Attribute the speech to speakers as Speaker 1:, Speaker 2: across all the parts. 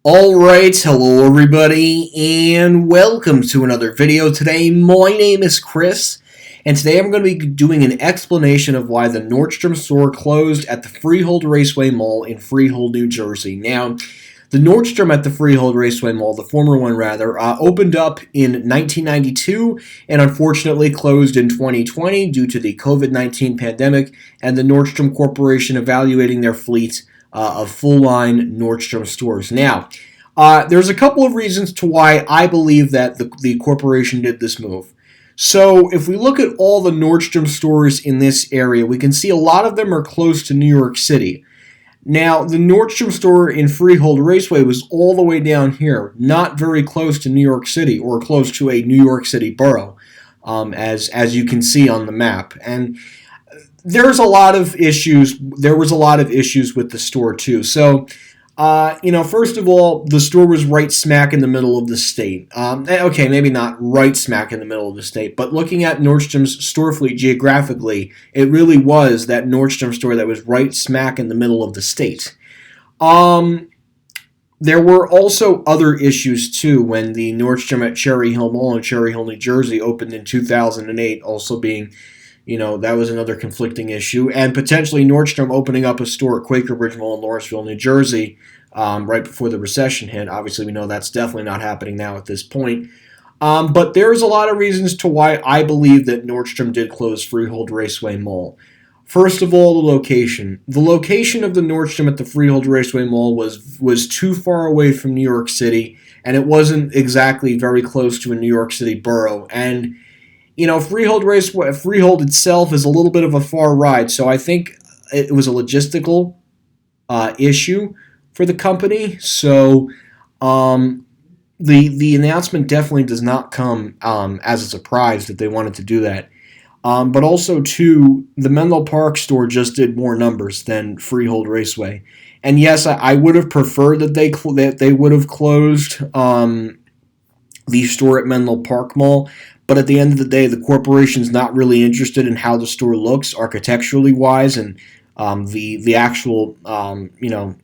Speaker 1: Alright, hello everybody, and welcome to another video. Today, my name is Chris, and today I'm going to be doing an explanation of why the Nordstrom store closed at the Freehold Raceway Mall in Freehold, New Jersey. Now, the Nordstrom at the Freehold Raceway Mall, the former one rather, opened up in 1992 and unfortunately closed in 2020 due to the COVID-19 pandemic and the Nordstrom Corporation evaluating their fleet of full-line Nordstrom stores. Now, there's a couple of reasons to why I believe that the corporation did this move. So, if we look at all the Nordstrom stores in this area, we can see a lot of them are close to New York City. Now, the Nordstrom store in Freehold Raceway was all the way down here, not very close to New York City or close to a New York City borough, as you can see on the map. And there's a lot of issues. There was a lot of issues with the store too. So, first of all, the store was right smack in the middle of the state. Okay, maybe not right smack in the middle of the state, but looking at Nordstrom's store fleet geographically, it really was that Nordstrom store that was right smack in the middle of the state. There were also other issues too when the Nordstrom at Cherry Hill Mall in Cherry Hill, New Jersey opened in 2008, also being that was another conflicting issue. And potentially Nordstrom opening up a store at Quaker Bridge Mall in Lawrenceville, New Jersey, right before the recession hit. Obviously, we know that's definitely not happening now at this point. But there's a lot of reasons to why I believe that Nordstrom did close Freehold Raceway Mall. First of all, the location. The location of the Nordstrom at the Freehold Raceway Mall was too far away from New York City, and it wasn't exactly very close to a New York City borough. And Freehold itself is a little bit of a far ride, so I think it was a logistical issue for the company. So the announcement definitely does not come as a surprise that they wanted to do that. But also, too, the Menlo Park store just did more numbers than Freehold Raceway. And yes, I would have preferred that they would have closed the store at Menlo Park Mall. But at the end of the day, the corporation's not really interested in how the store looks architecturally wise and the actual ambiance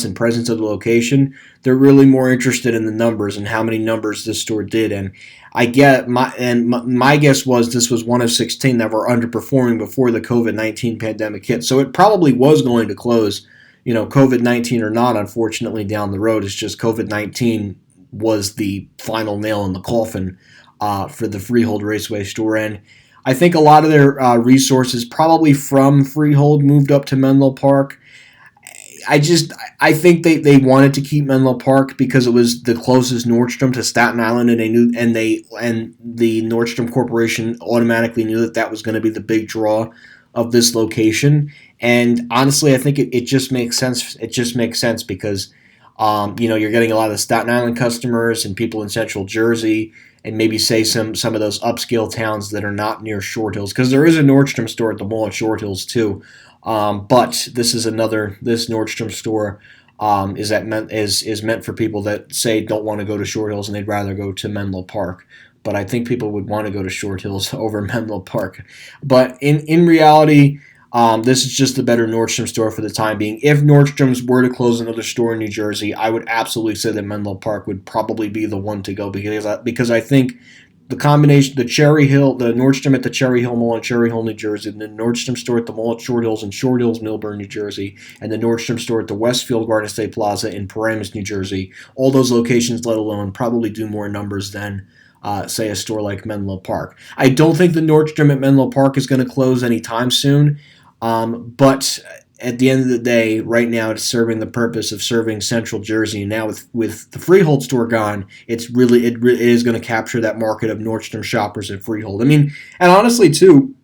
Speaker 1: and presence of the location. They're really more interested in the numbers and how many numbers this store did. And my guess was this was one of 16 that were underperforming before the COVID-19 pandemic hit. So it probably was going to close, COVID-19 or not. Unfortunately, down the road, it's just COVID-19 was the final nail in the coffin for the Freehold Raceway store. And I think a lot of their resources, probably from Freehold, moved up to Menlo Park. I think they wanted to keep Menlo Park because it was the closest Nordstrom to Staten Island, and the Nordstrom Corporation automatically knew that was going to be the big draw of this location. And honestly, I think it just makes sense. It just makes sense because you're getting a lot of Staten Island customers and people in Central Jersey, and maybe say some of those upscale towns that are not near Short Hills, because there is a Nordstrom store at the mall at Short Hills too. But this Nordstrom store is meant for people that say don't want to go to Short Hills and they'd rather go to Menlo Park. But I think people would want to go to Short Hills over Menlo Park. But in reality, this is just the better Nordstrom store for the time being. If Nordstrom's were to close another store in New Jersey, I would absolutely say that Menlo Park would probably be the one to go because I think the combination, the Nordstrom at the Cherry Hill Mall in Cherry Hill, New Jersey, and the Nordstrom store at the mall at Short Hills in Short Hills, Millburn, New Jersey, and the Nordstrom store at the Westfield Garden State Plaza in Paramus, New Jersey, all those locations, let alone, probably do more numbers than say a store like Menlo Park. I don't think the Nordstrom at Menlo Park is going to close anytime soon. But at the end of the day, right now it's serving the purpose of serving Central Jersey. And now with the Freehold store gone, it is going to capture that market of Nordstrom shoppers at Freehold. I mean, and honestly too,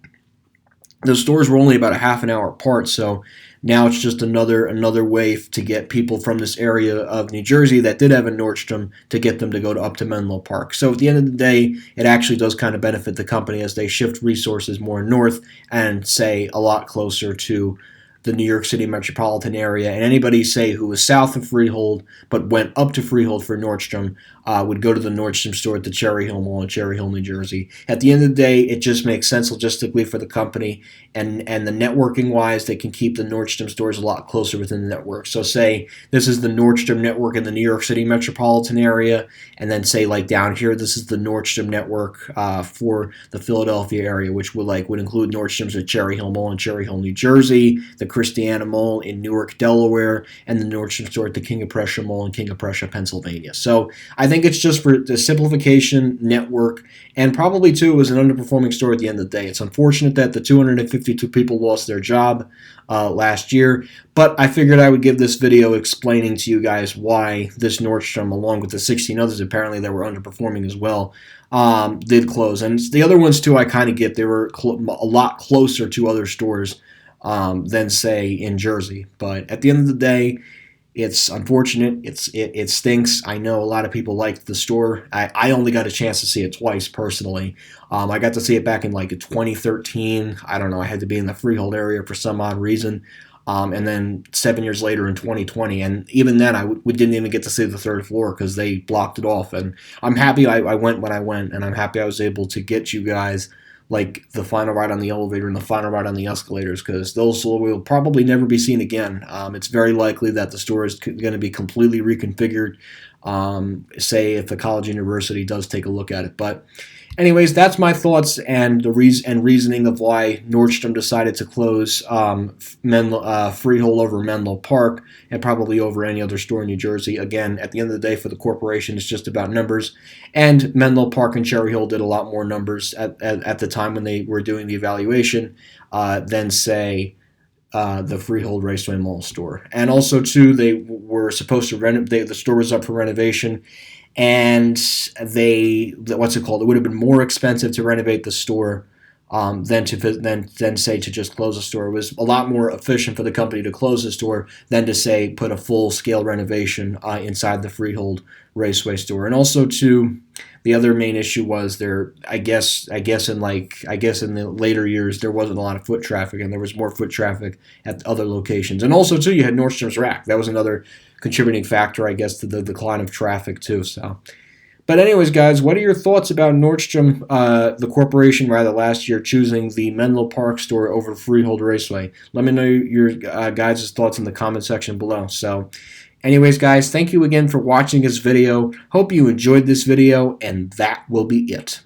Speaker 1: those stores were only about a half an hour apart, so now it's just another way to get people from this area of New Jersey that did have a Nordstrom to get them to go up to Menlo Park. So at the end of the day, it actually does kind of benefit the company as they shift resources more north and say a lot closer to the New York City metropolitan area. And anybody, say, who was south of Freehold but went up to Freehold for Nordstrom would go to the Nordstrom store at the Cherry Hill Mall in Cherry Hill, New Jersey. At the end of the day, it just makes sense logistically for the company, and the networking wise, they can keep the Nordstrom stores a lot closer within the network. So say this is the Nordstrom network in the New York City metropolitan area, and then say like down here, this is the Nordstrom network for the Philadelphia area, which would include Nordstrom's at Cherry Hill Mall in Cherry Hill, New Jersey, the Christiana Mall in Newark, Delaware, and the Nordstrom store at the King of Prussia Mall in King of Prussia, Pennsylvania. So I think it's just for the simplification, network, and probably too it was an underperforming store at the end of the day. It's unfortunate that the 252 people lost their job last year, but I figured I would give this video explaining to you guys why this Nordstrom, along with the 16 others apparently that were underperforming as well, did close. And the other ones too, I kind of get. They were a lot closer to other stores than, say, in Jersey. But at the end of the day, it's unfortunate. It stinks. I know a lot of people liked the store. I only got a chance to see it twice personally. I got to see it back in like 2013. I don't know. I had to be in the Freehold area for some odd reason. And then 7 years later in 2020. And even then, we didn't even get to see the third floor because they blocked it off. And I'm happy I went when I went, and I'm happy I was able to get you guys like the final ride on the elevator and the final ride on the escalators, because those will probably never be seen again. It's very likely that the store is going to be completely reconfigured, say if the college university does take a look at it. But anyways, that's my thoughts and the reasoning of why Nordstrom decided to close Freehold over Menlo Park and probably over any other store in New Jersey. Again, at the end of the day, for the corporation, it's just about numbers. And Menlo Park and Cherry Hill did a lot more numbers at the time when they were doing the evaluation than, say, the Freehold Raceway Mall store. And also, too, they were supposed to renovate. The store was up for renovation. And it would have been more expensive to renovate the store than say to just close the store. It was a lot more efficient for the company to close the store than to, say, put a full scale renovation inside the Freehold Raceway store. And also too, the other main issue was I guess in the later years there wasn't a lot of foot traffic, and there was more foot traffic at other locations. And also too, you had Nordstrom's Rack. That was another contributing factor, I guess, to the decline of traffic too. So, but anyways, guys, what are your thoughts about Nordstrom, the corporation, rather, last year choosing the Menlo Park store over Freehold Raceway? Let me know your guys' thoughts in the comment section below. So, anyways, guys, thank you again for watching this video. Hope you enjoyed this video, and that will be it.